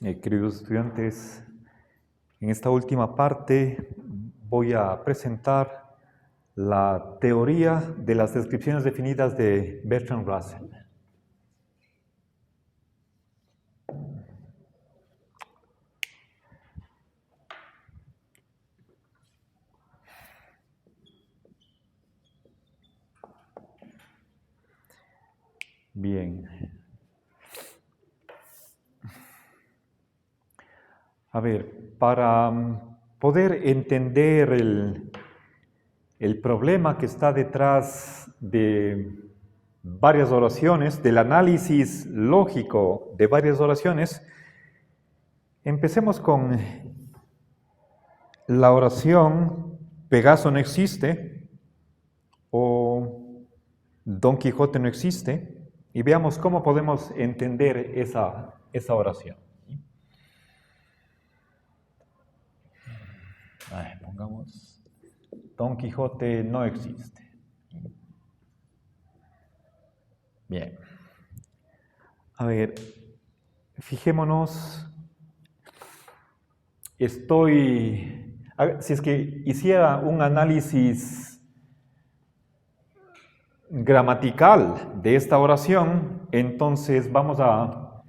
Queridos estudiantes, en esta última parte voy a presentar la teoría de las descripciones definidas de Bertrand Russell. Bien. A ver, para poder entender el problema que está detrás de varias oraciones, del análisis lógico de varias oraciones, empecemos con la oración Pegaso no existe o Don Quijote no existe y veamos cómo podemos entender esa oración. Pongamos Don Quijote no existe. Bien. A ver, fijémonos. Si es que hiciera un análisis gramatical de esta oración, entonces vamos a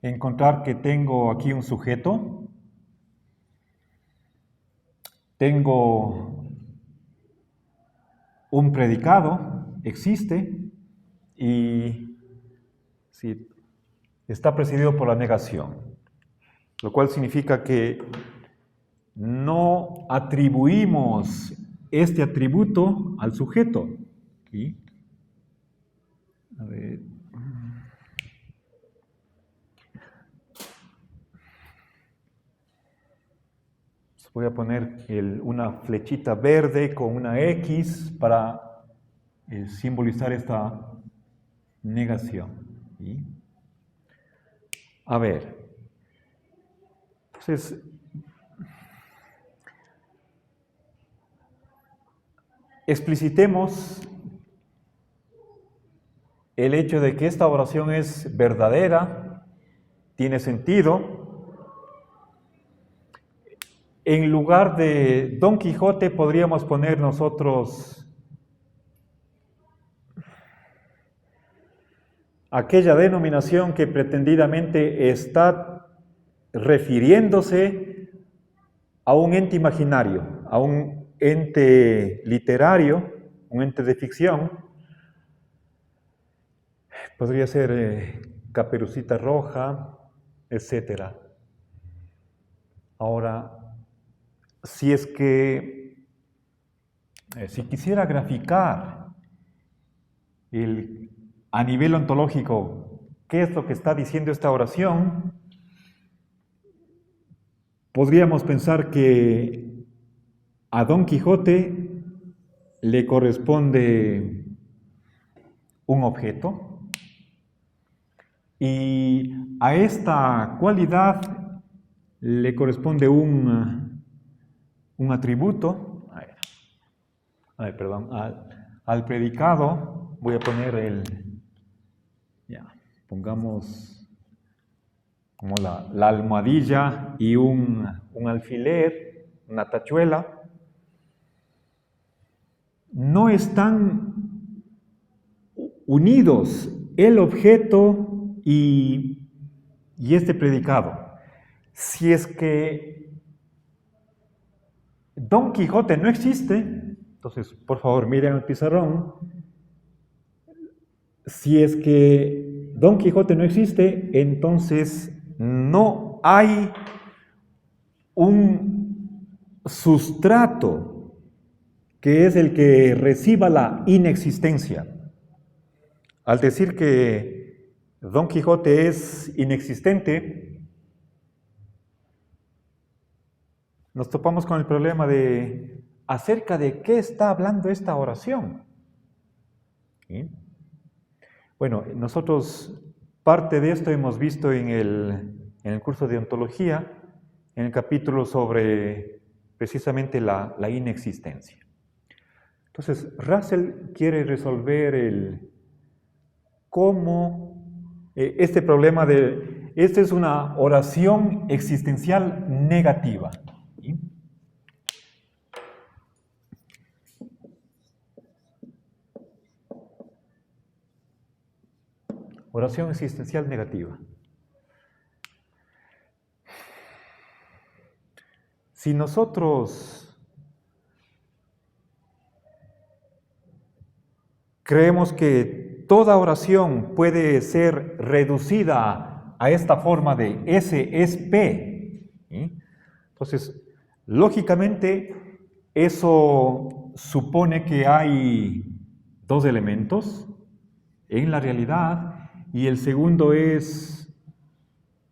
encontrar que tengo aquí un sujeto, tengo un predicado, existe, y sí, está precedido por la negación, lo cual significa que no atribuimos este atributo al sujeto. ¿Sí? A ver. Voy a poner una flechita verde con una X para simbolizar esta negación. ¿Sí? A ver. Entonces, explicitemos el hecho de que esta oración es verdadera, tiene sentido. En lugar de Don Quijote podríamos poner nosotros aquella denominación que pretendidamente está refiriéndose a un ente imaginario, a un ente literario, un ente de ficción. Podría ser Caperucita Roja, etc. Ahora, si quisiera graficar a nivel ontológico qué es lo que está diciendo esta oración, podríamos pensar que a Don Quijote le corresponde un objeto y a esta cualidad le corresponde un atributo. Al predicado voy a poner pongamos como la almohadilla y un alfiler, una tachuela. No están unidos el objeto y este predicado. Si es que Don Quijote no existe, entonces, por favor, miren el pizarrón. Si es que Don Quijote no existe, entonces no hay un sustrato que es el que reciba la inexistencia. Al decir que Don Quijote es inexistente, nos topamos con el problema de acerca de qué está hablando esta oración. ¿Sí? Bueno, nosotros parte de esto hemos visto en el curso de ontología, en el capítulo sobre precisamente la inexistencia. Entonces, Russell quiere resolver cómo este problema de esta es una oración existencial negativa. ¿Sí? Oración existencial negativa. Si nosotros creemos que toda oración puede ser reducida a esta forma de S es P, ¿sí? Entonces, lógicamente, eso supone que hay dos elementos en la realidad y el segundo es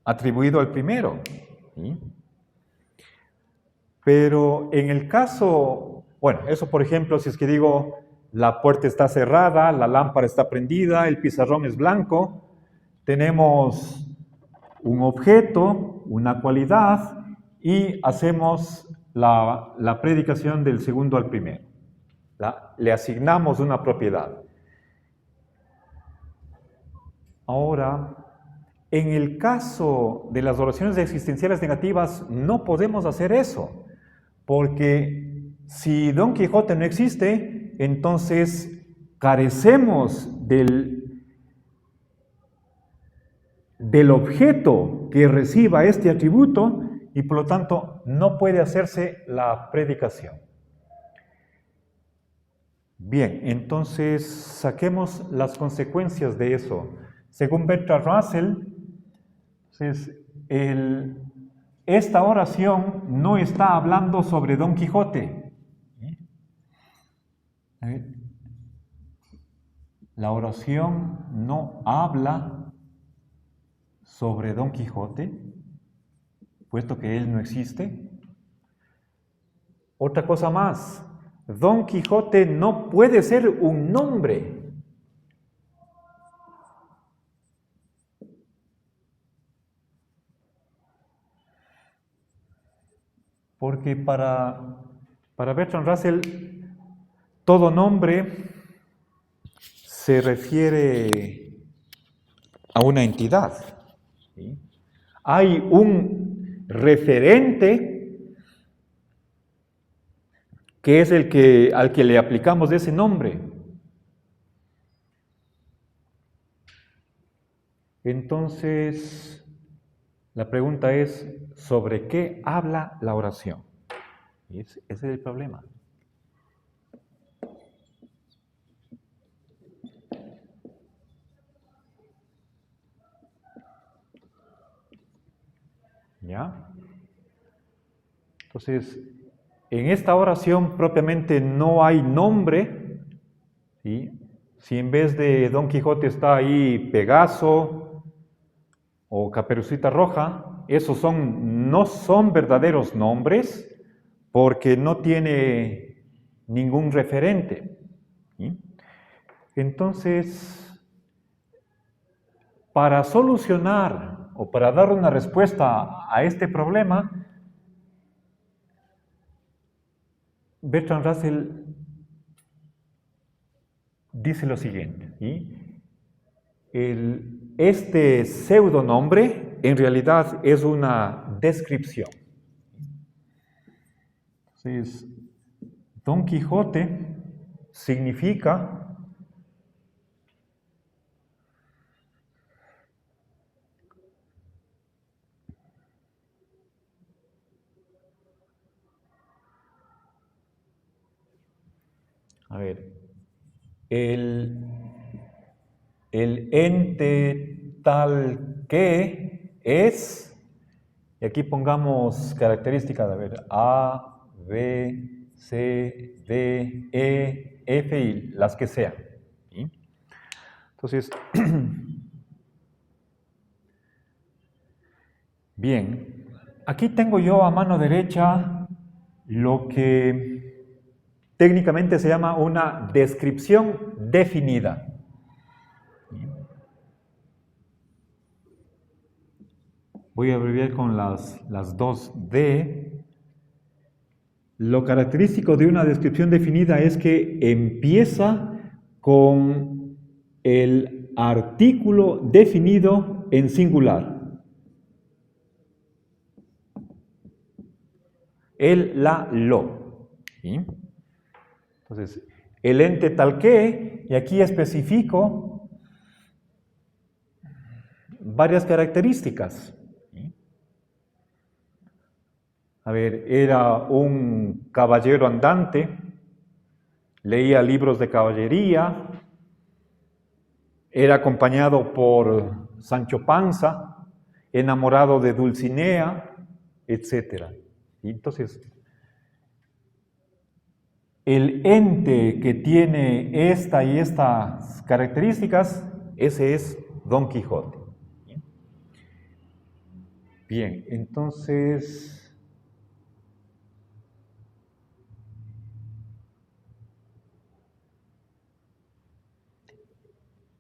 atribuido al primero, ¿sí? Pero en el caso, bueno, eso por ejemplo, si es que digo, la puerta está cerrada, la lámpara está prendida, el pizarrón es blanco, tenemos un objeto, una cualidad, y hacemos la predicación del segundo al primero. Le asignamos una propiedad. Ahora, en el caso de las oraciones existenciales negativas, no podemos hacer eso, porque si Don Quijote no existe, entonces carecemos del objeto que reciba este atributo y por lo tanto no puede hacerse la predicación. Bien, entonces saquemos las consecuencias de eso. Según Bertrand Russell, entonces, esta oración no está hablando sobre Don Quijote. La oración no habla sobre Don Quijote, puesto que él no existe. Otra cosa más, Don Quijote no puede ser un nombre. Porque para Bertrand Russell, todo nombre se refiere a una entidad. ¿Sí? Hay un referente que es al que le aplicamos ese nombre. Entonces, la pregunta es, ¿sobre qué habla la oración? Y ese es el problema. ¿Ya? Entonces, en esta oración propiamente no hay nombre, ¿sí? Si en vez de Don Quijote está ahí Pegaso o Caperucita Roja, esos no son verdaderos nombres porque no tiene ningún referente. ¿Sí? Entonces, para solucionar o para dar una respuesta a este problema, Bertrand Russell dice lo siguiente, ¿sí? Este pseudonombre en realidad es una descripción. Entonces, Don Quijote significa el ente tal que es, y aquí pongamos características, A, B, C, D, E, F y las que sean. ¿Sí? Entonces, bien, aquí tengo yo a mano derecha lo que técnicamente se llama una descripción definida. Voy a abreviar con las dos D. Lo característico de una descripción definida es que empieza con el artículo definido en singular. el, la, lo. ¿Sí? Entonces, el ente tal que, y aquí especifico varias características. ¿Sí? A ver, era un caballero andante, leía libros de caballería, era acompañado por Sancho Panza, enamorado de Dulcinea, etc. Y entonces, el ente que tiene esta y estas características, ese es Don Quijote. Bien, entonces,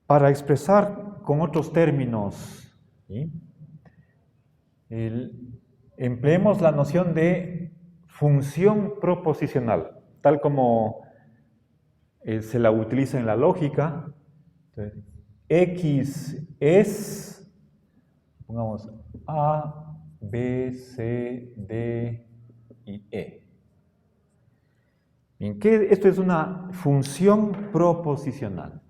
para expresar con otros términos, ¿sí? Empleemos la noción de función proposicional, tal como se la utiliza en la lógica. Entonces, X es, pongamos A, B, C, D y E. Bien, esto es una función proposicional.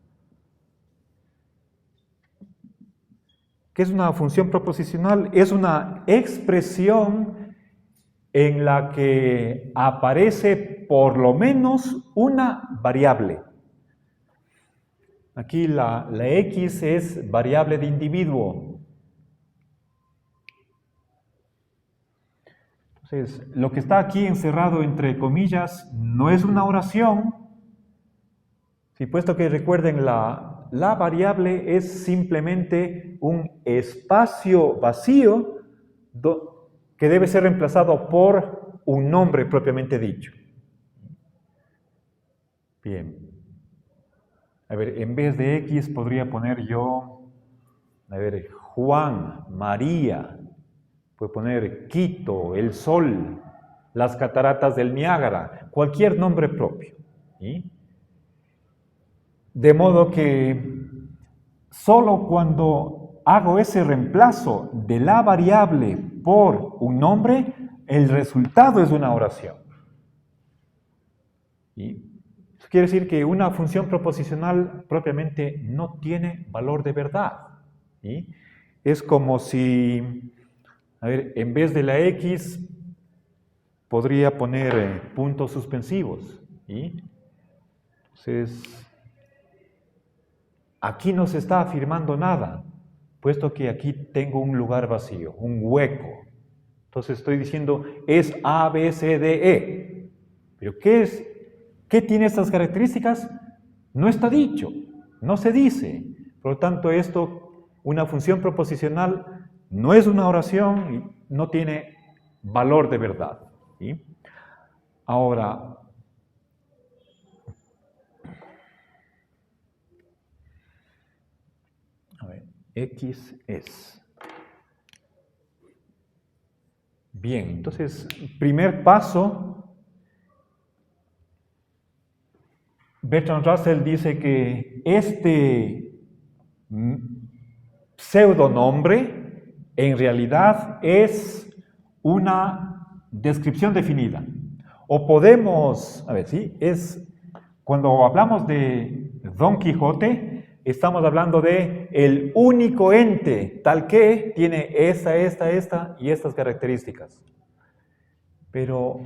¿Qué es una función proposicional? Es una expresión en la que aparece por lo menos una variable. Aquí la X es variable de individuo. Entonces, lo que está aquí encerrado entre comillas no es una oración, sí, puesto que recuerden, la variable es simplemente un espacio vacío que debe ser reemplazado por un nombre propiamente dicho. Bien. A ver, en vez de X podría poner yo, a ver, Juan, María, puedo poner Quito, el sol, las cataratas del Niágara, cualquier nombre propio. ¿Sí? De modo que solo cuando hago ese reemplazo de la variable por un nombre, el resultado es una oración. ¿Sí? Eso quiere decir que una función proposicional propiamente no tiene valor de verdad. ¿Sí? Es como si, a ver, en vez de la X, podría poner puntos suspensivos. ¿Sí? Entonces, aquí no se está afirmando nada, puesto que aquí tengo un lugar vacío, un hueco. Entonces estoy diciendo, es A, B, C, D, E. ¿Pero qué es? ¿Qué tiene estas características? No está dicho, no se dice. Por lo tanto, esto, una función proposicional, no es una oración y no tiene valor de verdad. ¿Sí? Ahora, a ver, X es. Bien, entonces, primer paso, Bertrand Russell dice que este pseudonombre en realidad es una descripción definida. O podemos, a ver, sí, es cuando hablamos de Don Quijote, estamos hablando de el único ente tal que tiene esta y estas características. Pero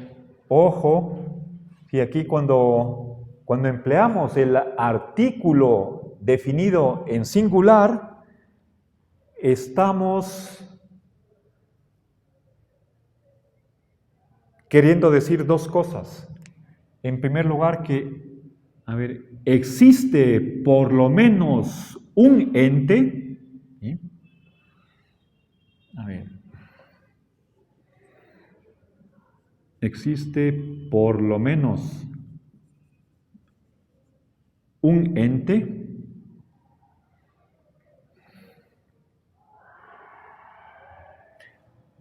ojo, si aquí cuando empleamos el artículo definido en singular, estamos queriendo decir dos cosas. En primer lugar, que, a ver, existe por lo menos un ente. ¿Sí? A ver. Existe por lo menos un ente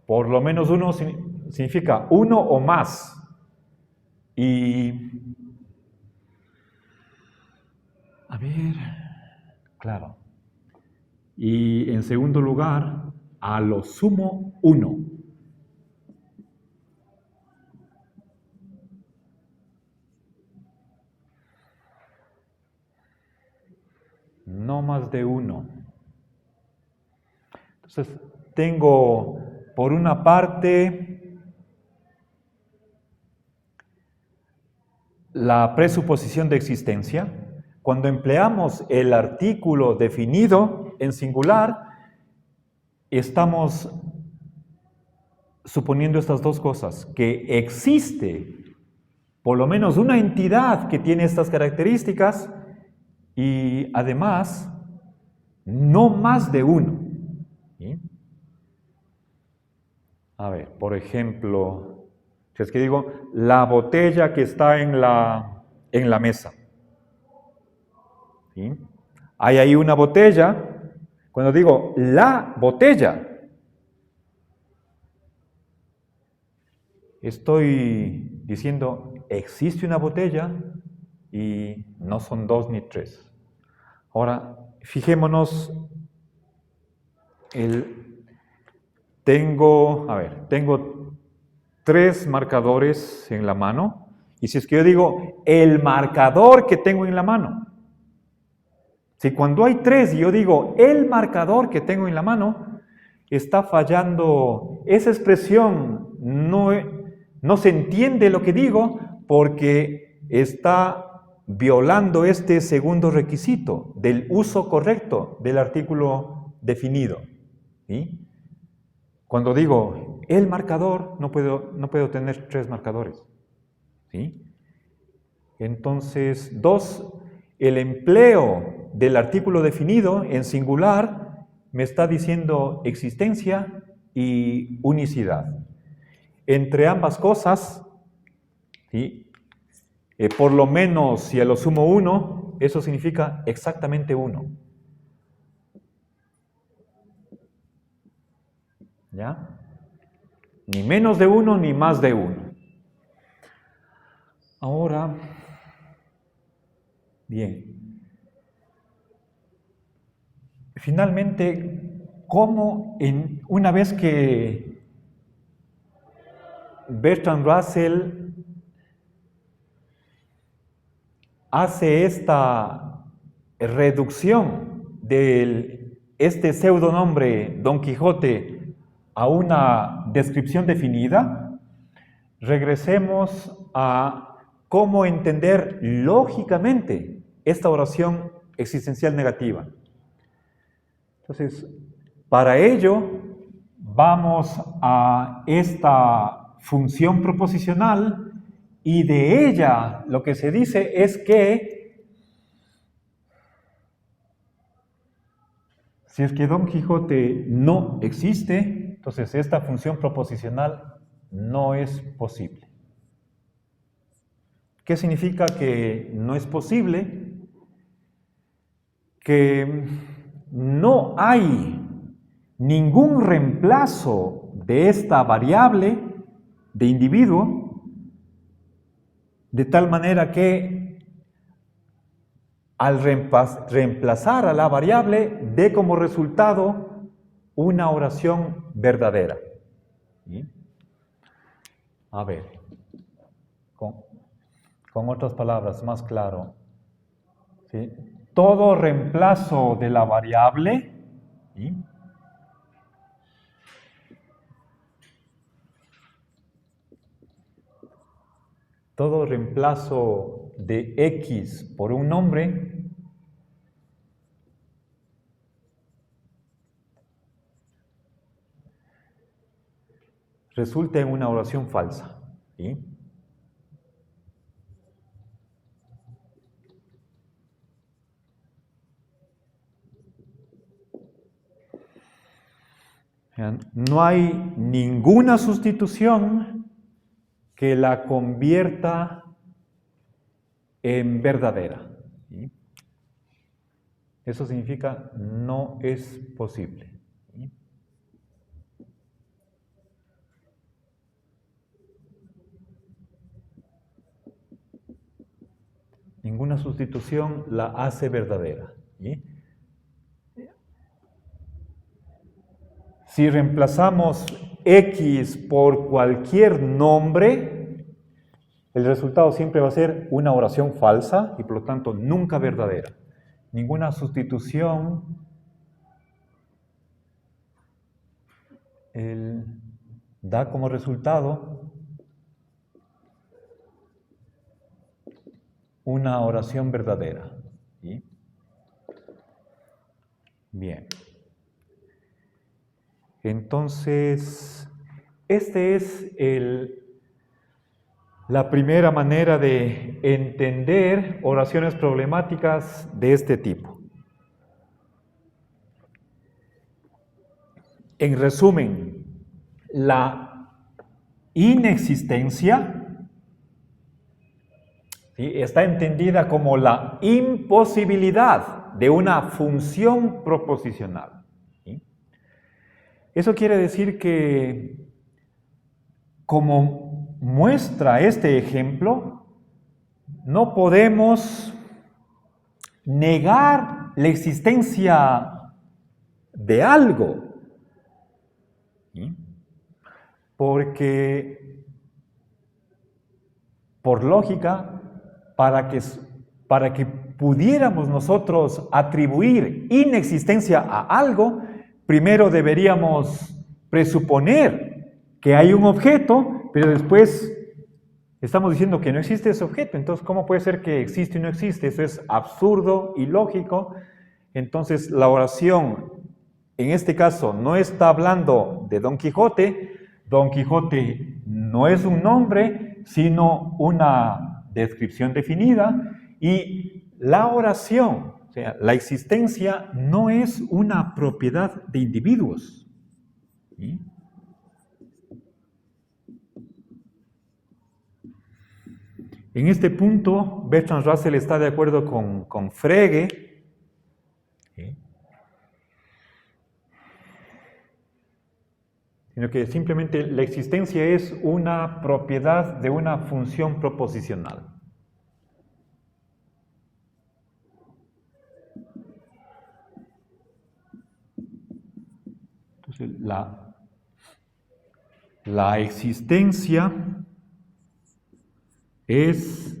por lo menos uno significa uno o más. Y, a ver, claro. Y en segundo lugar, a lo sumo uno. no más de uno. Entonces, tengo por una parte la presuposición de existencia. Cuando empleamos el artículo definido en singular, estamos suponiendo estas dos cosas, que existe por lo menos una entidad que tiene estas características y además no más de uno. ¿Sí? A ver, por ejemplo, si es que digo la botella que está en la mesa. ¿Sí? Hay ahí una botella. Cuando digo la botella, estoy diciendo existe una botella y no son dos ni tres. Ahora, fijémonos, tengo 3 marcadores en la mano, y si es que yo digo el marcador que tengo en la mano, si cuando hay 3 y yo digo el marcador que tengo en la mano, está fallando, esa expresión no se entiende lo que digo porque está violando este segundo requisito del uso correcto del artículo definido. ¿Sí? Cuando digo el marcador, no puedo tener 3 marcadores. ¿Sí? Entonces, 2, el empleo del artículo definido en singular me está diciendo existencia y unicidad. Entre ambas cosas, ¿sí? Por lo menos si a lo sumo 1, eso significa exactamente 1. ¿Ya? Ni menos de 1 ni más de 1. Ahora, bien. Finalmente, ¿cómo una vez que Bertrand Russell hace esta reducción de este pseudonombre Don Quijote a una descripción definida, regresemos a cómo entender lógicamente esta oración existencial negativa. Entonces, para ello vamos a esta función proposicional y de ella lo que se dice es que si es que Don Quijote no existe, entonces esta función proposicional no es posible. ¿Qué significa que no es posible? Que no hay ningún reemplazo de esta variable de individuo, de tal manera que al reemplazar a la variable dé como resultado una oración verdadera. ¿Sí? A ver, con otras palabras, más claro. ¿Sí? Todo reemplazo de la variable, ¿sí? Todo reemplazo de X por un nombre resulta en una oración falsa. ¿Sí? No hay ninguna sustitución que la convierta en verdadera. ¿Sí? Eso significa no es posible. ¿Sí? Ninguna sustitución la hace verdadera. ¿Sí? Si reemplazamos X por cualquier nombre, el resultado siempre va a ser una oración falsa y por lo tanto nunca verdadera. ninguna sustitución, da como resultado una oración verdadera. ¿Sí? Bien. Entonces, este es la primera manera de entender oraciones problemáticas de este tipo. En resumen, la inexistencia, ¿sí?, está entendida como la imposibilidad de una función proposicional. ¿Sí? Eso quiere decir que, como muestra este ejemplo, no podemos negar la existencia de algo. ¿Sí? Porque, por lógica, para que pudiéramos nosotros atribuir inexistencia a algo, primero deberíamos presuponer que hay un objeto, pero después estamos diciendo que no existe ese objeto. Entonces, ¿cómo puede ser que existe y no existe? Eso es absurdo, ilógico. Entonces, la oración, en este caso, no está hablando de Don Quijote. Don Quijote no es un nombre, sino una descripción definida. Y la oración, o sea, la existencia, no es una propiedad de individuos. ¿Sí? En este punto, Bertrand Russell está de acuerdo con Frege. ¿Sí? Sino que simplemente la existencia es una propiedad de una función proposicional. Entonces, la existencia es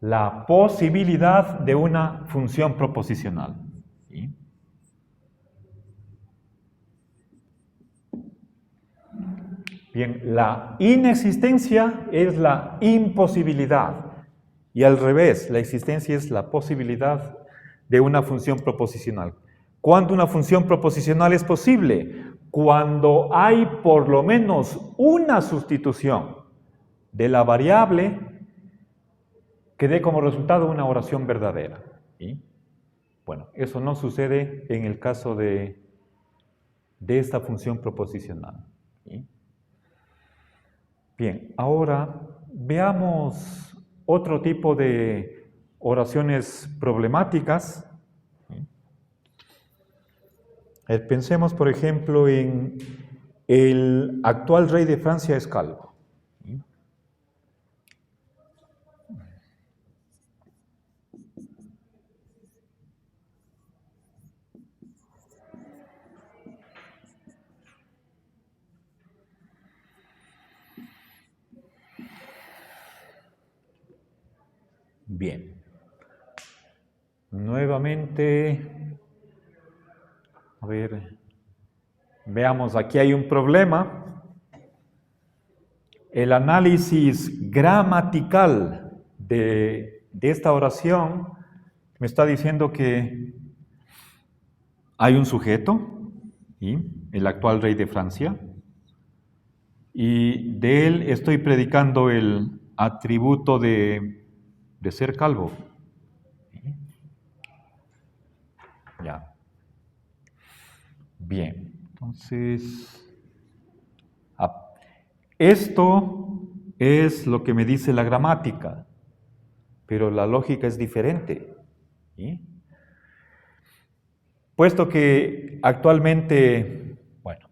la posibilidad de una función proposicional. ¿Sí? Bien, la inexistencia es la imposibilidad y al revés, la existencia es la posibilidad de una función proposicional. ¿Cuándo una función proposicional es posible? Cuando hay por lo menos una sustitución de la variable que dé como resultado una oración verdadera. ¿Sí? Bueno, eso no sucede en el caso de esta función proposicional. ¿Sí? Bien, ahora veamos otro tipo de oraciones problemáticas. Pensemos, por ejemplo, en el actual rey de Francia es calvo. Bien. Nuevamente, a ver, veamos, aquí hay un problema. El análisis gramatical de esta oración me está diciendo que hay un sujeto, ¿sí?, el actual rey de Francia, y de él estoy predicando el atributo de ser calvo. ¿Sí? Ya. Bien, entonces, esto es lo que me dice la gramática, pero la lógica es diferente. ¿Sí? Puesto que actualmente, bueno,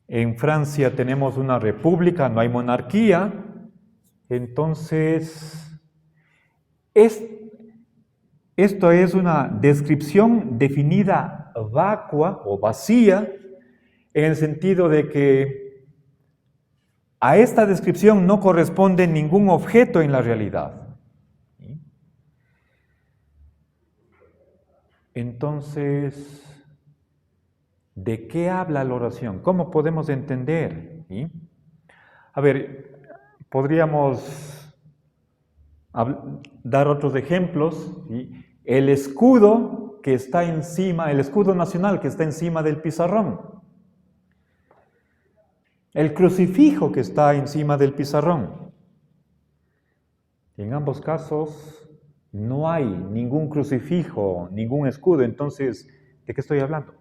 en Francia tenemos una república, no hay monarquía, entonces esto es una descripción definida vacua o vacía, en el sentido de que a esta descripción no corresponde ningún objeto en la realidad. Entonces, ¿de qué habla la oración? ¿Cómo podemos entender? ¿Sí? A ver, podríamos dar otros ejemplos. ¿Sí? El escudo que está encima, el escudo nacional que está encima del pizarrón. El crucifijo que está encima del pizarrón. En ambos casos no hay ningún crucifijo, ningún escudo. Entonces, ¿de qué estoy hablando?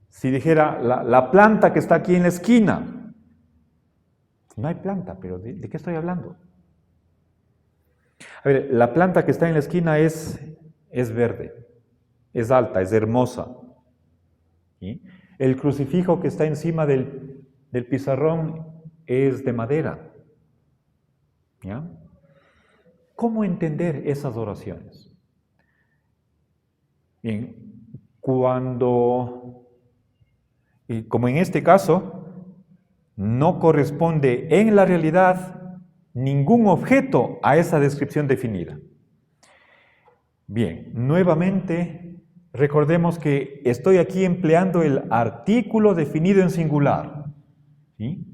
Si dijera la planta que está aquí en la esquina, no hay planta, pero ¿de qué estoy hablando? A ver, la planta que está en la esquina es verde, es alta, es hermosa. ¿Sí? El crucifijo que está encima del pizarrón es de madera. ¿Ya? ¿Cómo entender esas oraciones? Bien, como en este caso, no corresponde en la realidad ningún objeto a esa descripción definida. Bien, nuevamente recordemos que estoy aquí empleando el artículo definido en singular. ¿Sí?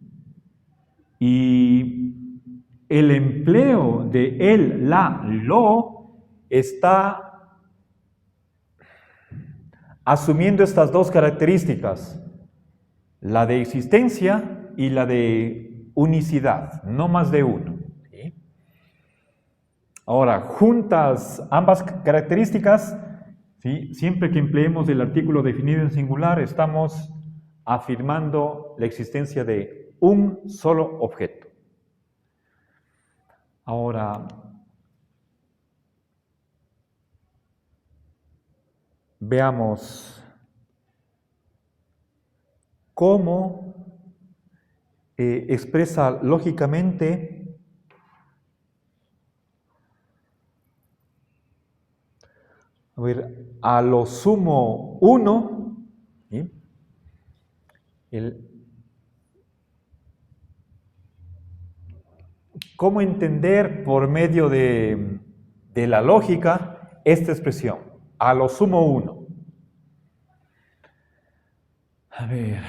Y el empleo de el, la, lo está asumiendo estas dos características, la de existencia y la de unicidad, no más de uno. ¿Sí? Ahora, juntas ambas características, ¿sí? Siempre que empleemos el artículo definido en singular, estamos afirmando la existencia de un solo objeto. Ahora, veamos cómo expresa lógicamente a lo sumo uno, ¿sí? ¿Cómo entender por medio de la lógica esta expresión? A lo sumo uno. A ver.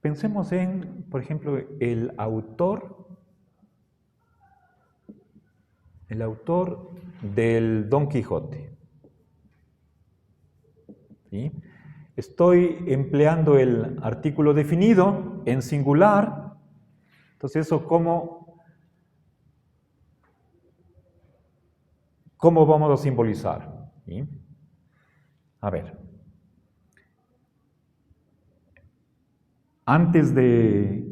Pensemos en, por ejemplo, el autor del Don Quijote. ¿Sí? Estoy empleando el artículo definido en singular. Entonces, ¿eso cómo vamos a simbolizar? ¿Sí? A ver. Antes de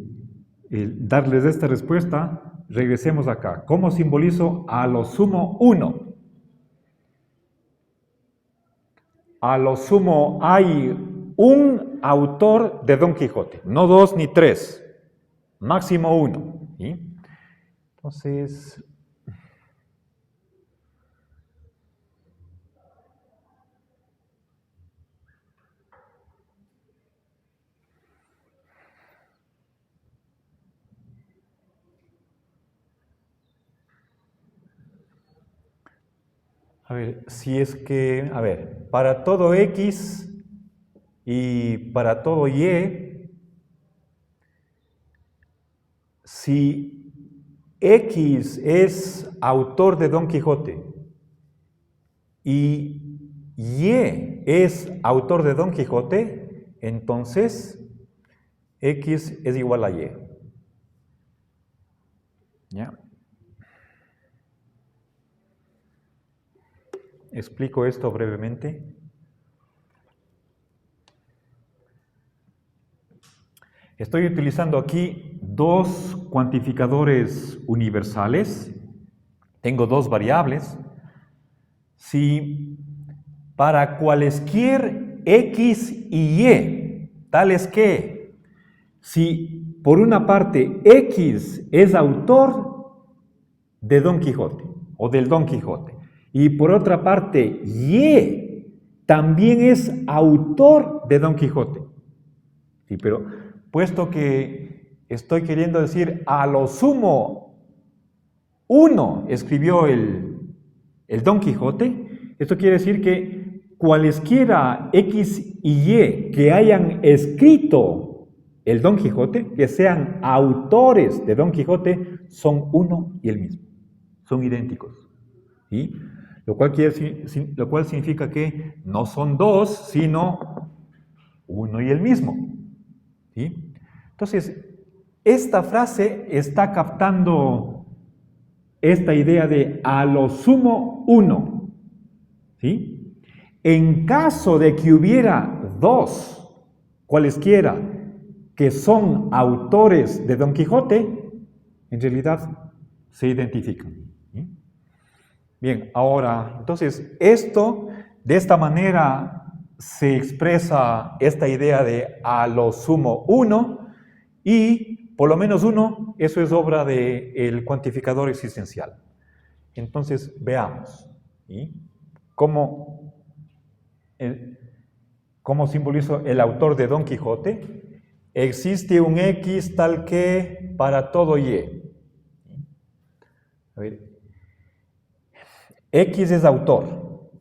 darles esta respuesta, regresemos acá. ¿Cómo simbolizo a lo sumo uno? A lo sumo hay un autor de Don Quijote, no dos ni tres, máximo uno. ¿Sí? Entonces, a ver, si es que, a ver, para todo X y para todo Y, si X es autor de Don Quijote y Y es autor de Don Quijote, entonces X es igual a Y. ¿Ya? Explico esto brevemente. Estoy utilizando aquí dos cuantificadores universales. Tengo dos variables. Si para cualesquier X y Y, tales que, si por una parte X es autor de Don Quijote o del Don Quijote, Y por otra parte, Y también es autor de Don Quijote. Sí, pero puesto que estoy queriendo decir a lo sumo uno escribió el Don Quijote, esto quiere decir que cualesquiera X y Y que hayan escrito el Don Quijote, que sean autores de Don Quijote, son uno y el mismo, son idénticos. ¿Sí? Lo cual significa que no son dos, sino uno y el mismo. ¿Sí? Entonces, esta frase está captando esta idea de a lo sumo uno. ¿Sí? En caso de que hubiera dos, cualesquiera, que son autores de Don Quijote, en realidad se identifican. ¿Sí? Bien, ahora, entonces, de esta manera se expresa esta idea de a lo sumo uno, y por lo menos uno, eso es obra del cuantificador existencial. Entonces, veamos, ¿sí? ¿Cómo simbolizo el autor de Don Quijote? Existe un X tal que para todo Y. A ver, X es autor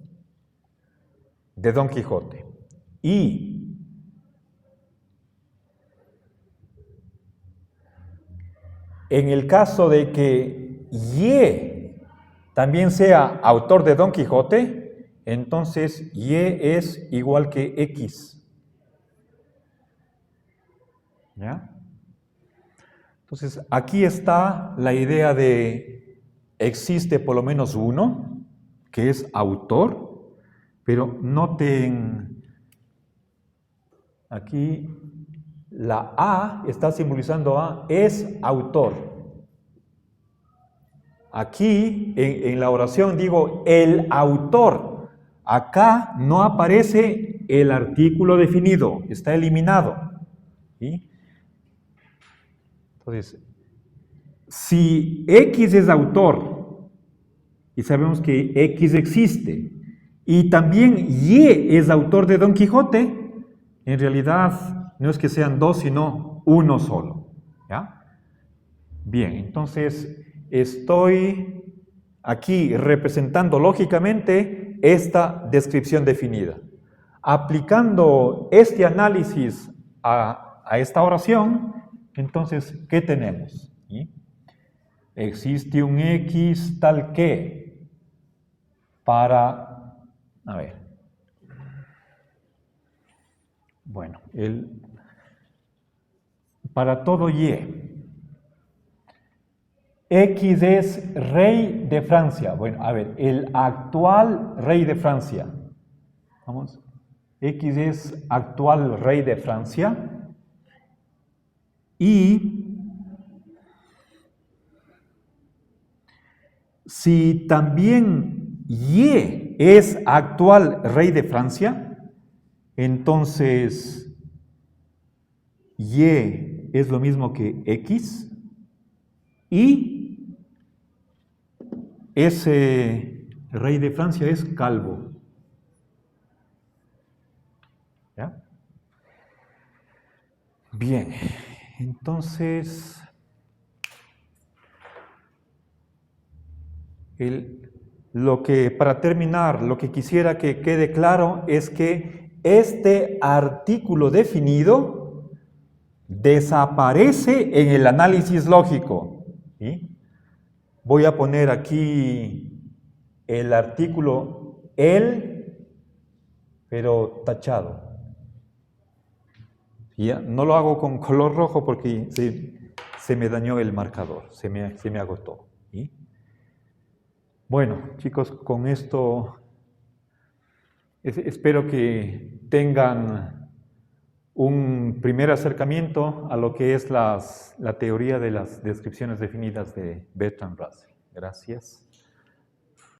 de Don Quijote. Y en el caso de que Y también sea autor de Don Quijote, entonces Y es igual que X. ¿Ya? Entonces, aquí está la idea de existe por lo menos uno, que es autor, pero noten, aquí la A está simbolizando A, es autor. Aquí en la oración digo el autor. Acá no aparece el artículo definido, está eliminado. ¿Sí? Entonces, si X es autor, y sabemos que X existe, y también Y es autor de Don Quijote, en realidad no es que sean dos, sino uno solo. ¿Ya? Bien, entonces estoy aquí representando lógicamente esta descripción definida. Aplicando este análisis a esta oración, entonces, ¿qué tenemos? ¿Sí? Existe un X tal que para, a ver, bueno, para todo Y. X es rey de Francia. Bueno, a ver, el actual rey de Francia. Vamos. X es actual rey de Francia. Y si también Y es actual rey de Francia, entonces Y es lo mismo que X. Y ese rey de Francia es calvo. ¿Ya? Bien, entonces para terminar, lo que quisiera que quede claro es que este artículo definido desaparece en el análisis lógico. ¿Sí? Voy a poner aquí el artículo el, pero tachado. ¿Ya? No lo hago con color rojo porque se me dañó el marcador, se me agotó. ¿Sí? Bueno, chicos, con esto espero que tengan un primer acercamiento a lo que es la teoría de las descripciones definidas de Bertrand Russell. Gracias.